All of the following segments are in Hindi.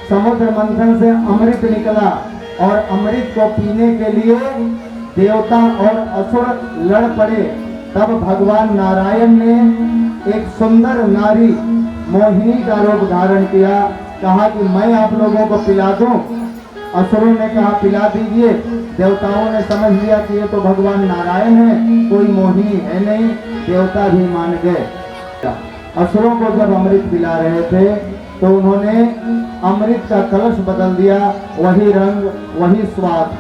समुद्र मंथन से अमृत निकला और अमृत को पीने के लिए देवता और असुर लड़ पड़े। तब भगवान नारायण ने एक सुंदर नारी मोहिनी का रूप धारण किया। कहा कि मैं आप लोगों को पिला दूं। असुरों ने कहा पिला दीजिए। देवताओं ने समझ लिया कि ये तो भगवान नारायण है, कोई मोहिनी है नहीं। देवता भी मान गए। असुरों को जब अमृत पिला रहे थे तो उन्होंने अमृत का कलश बदल दिया, वही रंग वही स्वाद।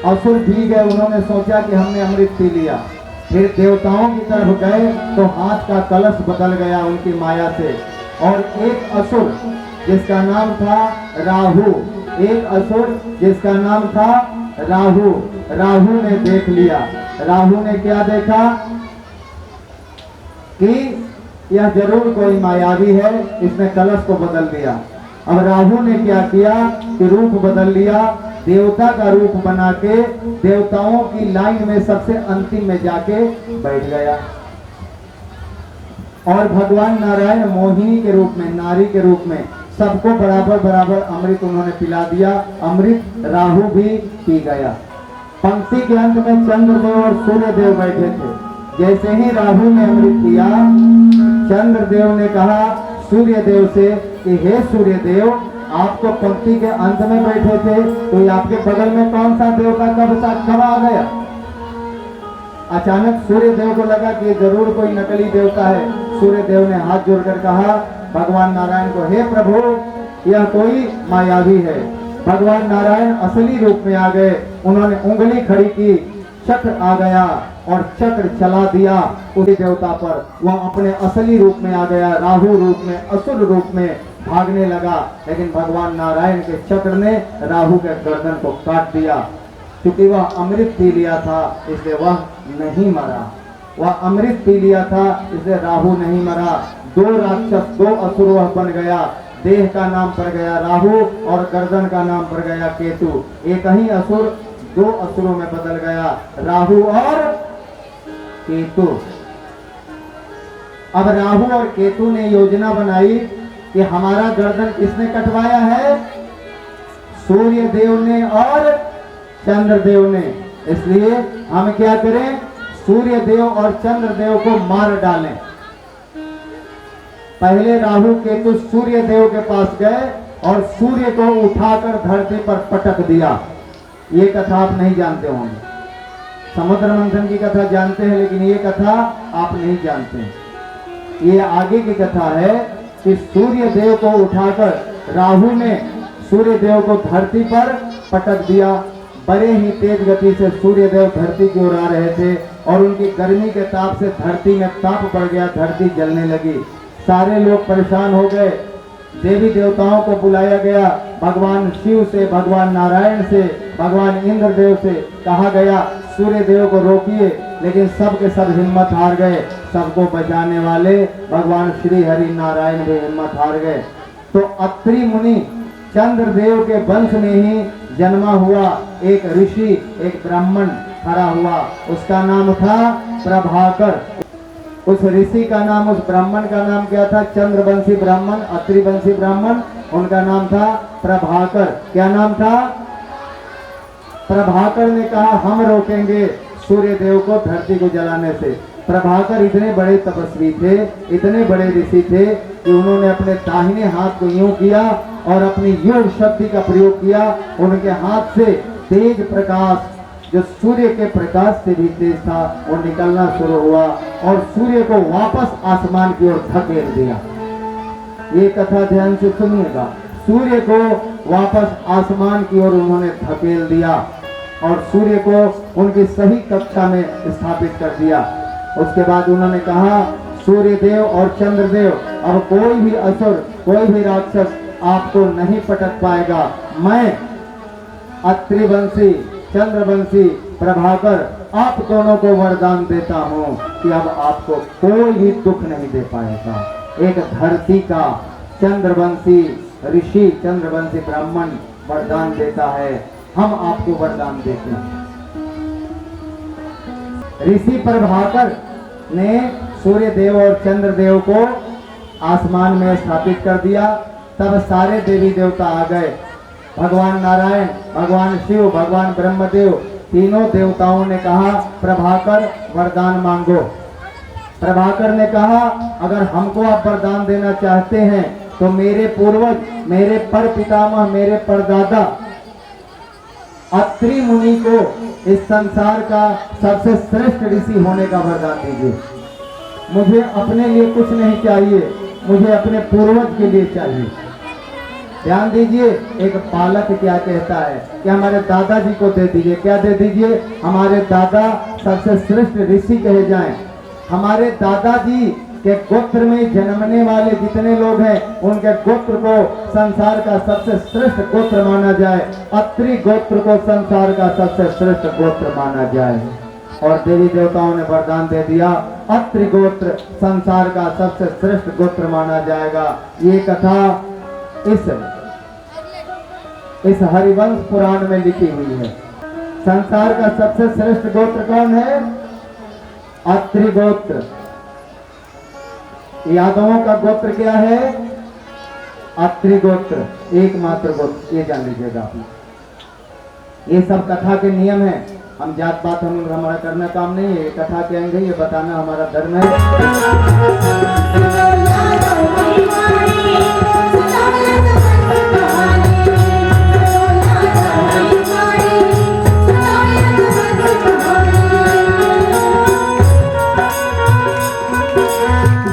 असुर पी गए, उन्होंने सोचा कि हमने अमृत पी लिया। फिर देवताओं की तरफ गए तो हाथ का कलश बदल गया उनकी माया से। और एक असुर जिसका नाम था राहु, एक असुर जिसका नाम था राहु, राहु ने देख लिया। राहु ने क्या देखा कि यह जरूर कोई मायावी है, इसने कलश को बदल दिया। अब राहु ने क्या किया कि रूप बदल लिया, देवता का रूप बना के देवताओं की लाइन में सबसे अंतिम में जाके बैठ गया। और भगवान नारायण मोहिनी के रूप में, नारी के रूप में सबको बराबर बराबर अमृत उन्होंने पिला दिया। अमृत राहु भी पी गया। पंक्ति के अंत में चंद्रदेव और सूर्यदेव बैठे थे। जैसे ही राहु ने अमृत पिया, चंद्रदेव ने कहा सूर्यदेव से कि हे सूर्यदेव, आप तो पंक्ति के अंत में बैठे थे, तो ये आपके बगल में कौन सा देवता कब आ गया? अचानक सूर्यदेव को लगा कि जरूर कोई नकली देवता है। सूर्यदेव ने हाथ जोड़कर कहा भगवान नारायण को, हे प्रभु, यह कोई मायावी है। भगवान नारायण असली रूप में आ गए। उन्होंने उंगली खड़ी की, चक्र आ गया और चक्र चला दिया उसी देवता पर। वह अपने असली रूप में आ गया, राहु रूप में, असुर रूप में भागने लगा। लेकिन भगवान नारायण के चक्र ने राहु के गर्दन को काट दिया। क्योंकि वह अमृत पी लिया था इसलिए वह नहीं मरा। वह अमृत पी लिया था इसलिए राहु नहीं मरा। दो राक्षस, दो असुर वह बन गया। देह का नाम पड़ गया राहु और गर्दन का नाम पड़ गया केतु। एक ही असुर दो असुरों में बदल गया, राहु और केतु। अब राहु और केतु ने योजना बनाई कि हमारा गर्दन किसने कटवाया है? सूर्य देव ने और चंद्रदेव ने। इसलिए हम क्या करें? सूर्य देव और चंद्रदेव को मार डालें। पहले राहु केतु सूर्य देव के पास गए और सूर्य को उठाकर धरती पर पटक दिया। ये कथा आप नहीं जानते होंगे। समुद्र मंथन की कथा जानते हैं, लेकिन ये कथा आप नहीं जानते। ये आगे की कथा है कि सूर्य देव को उठाकर राहु ने सूर्य देव को धरती पर पटक दिया। बड़े ही तेज गति से सूर्य देव धरती की ओर आ रहे थे और उनकी गर्मी के ताप से धरती में ताप बढ़ गया, धरती जलने लगी। सारे लोग परेशान हो गए। देवी देवताओं को बुलाया गया। भगवान शिव से, भगवान नारायण से, भगवान इंद्रदेव से कहा गया सूर्य देव को रोकिए, लेकिन सब के सब हिम्मत हार गए। सबको बचाने वाले भगवान श्री हरि नारायण भी हिम्मत हार गए। तो अत्रि मुनि चंद्रदेव के वंश में ही जन्मा हुआ एक ऋषि, एक ब्राह्मण खड़ा हुआ। उसका नाम था प्रभाकर। उस ऋषि का नाम, उस ब्राह्मण का नाम क्या था? चंद्रवंशी ब्राह्मण, अत्रिवंशी ब्राह्मण। उनका नाम था प्रभाकर। क्या नाम था? प्रभाकर ने कहा हम रोकेंगे सूर्य देव को धरती को जलाने से। प्रभाकर इतने बड़े तपस्वी थे, इतने बड़े ऋषि थे कि उन्होंने अपने दाहिने हाथ को यूं किया और अपनी योग शक्ति का प्रयोग किया। उनके हाथ से तेज प्रकाश, जो सूर्य के प्रकाश से भी तेज था, वो निकलना शुरू हुआ और सूर्य को वापस आसमान की ओर धकेल दिया। ये कथा ध्यान से सुनिएगा। सूर्य को वापस आसमान की ओर उन्होंने धकेल दिया और सूर्य को उनकी सही कक्षा में स्थापित कर दिया। उसके बाद उन्होंने कहा सूर्य देव और चंद्रदेव, अब कोई भी असुर, कोई भी राक्षस आपको नहीं पटक पाएगा। मैं अत्रिवंशी, चंद्रवंशी प्रभाकर आप दोनों को वरदान देता हूं कि अब आपको कोई भी दुख नहीं दे पाएगा। एक धरती का चंद्रवंशी ऋषि, चंद्रवंशी ब्राह्मण वरदान देता है, हम आपको वरदान देते हैं। ऋषि प्रभाकर ने सूर्य देव और चंद्र देव को आसमान में स्थापित कर दिया। तब सारे देवी देवता आ गए। भगवान नारायण, भगवान शिव, भगवान ब्रह्मदेव, तीनों देवताओं ने कहा प्रभाकर वरदान मांगो। प्रभाकर ने कहा अगर हमको आप वरदान देना चाहते हैं तो मेरे पूर्वज, मेरे पर पितामह, मेरे परदादा अत्रि मुनि को इस संसार का सबसे श्रेष्ठ ऋषि होने का वरदान दीजिए। मुझे अपने लिए कुछ नहीं चाहिए, मुझे अपने पूर्वज के लिए चाहिए। ध्यान दीजिए, एक बालक क्या कहता है कि हमारे दादाजी को दे दीजिए। क्या दे दीजिए? हमारे दादा सबसे श्रेष्ठ ऋषि कहे जाएं। हमारे दादाजी के गोत्र में जन्मने वाले जितने लोग हैं उनके गोत्र को संसार का सबसे श्रेष्ठ गोत्र माना जाए। अत्रि गोत्र को संसार का सबसे श्रेष्ठ गोत्र माना जाए। और देवी देवताओं ने वरदान दे दिया अत्रि गोत्र संसार का सबसे श्रेष्ठ गोत्र माना जाएगा। ये कथा इस हरिवंश पुराण में लिखी हुई है। संसार का सबसे श्रेष्ठ गोत्र कौन है? अत्रि गोत्र। यादवों का गोत्र क्या है? अत्रि गोत्र, एकमात्र गोत्र। ये जान लीजिएगा आप। ये सब कथा के नियम है। हम जात पात हमारा करना काम नहीं है, ये कथा के अंग है, ये बताना हमारा धर्म है।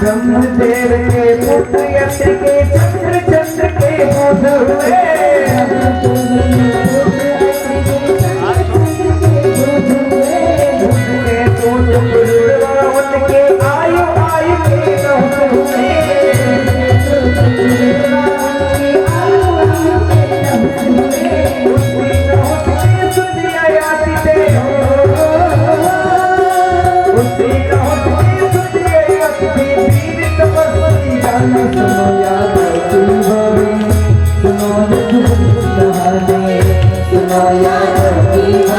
ब्रह्मदेव के पुत्र यक्ष के चक्र चंद्र के बोध हुए। उनके दूत पुरुषवा उनके आयु आयु के नहुत हुए। उनकी नहुत में सुधिया याति थे। उनकी नहुत में सुधिया याति थे। सुनो यार की भरी, सुनो कहानी, सुनो यार की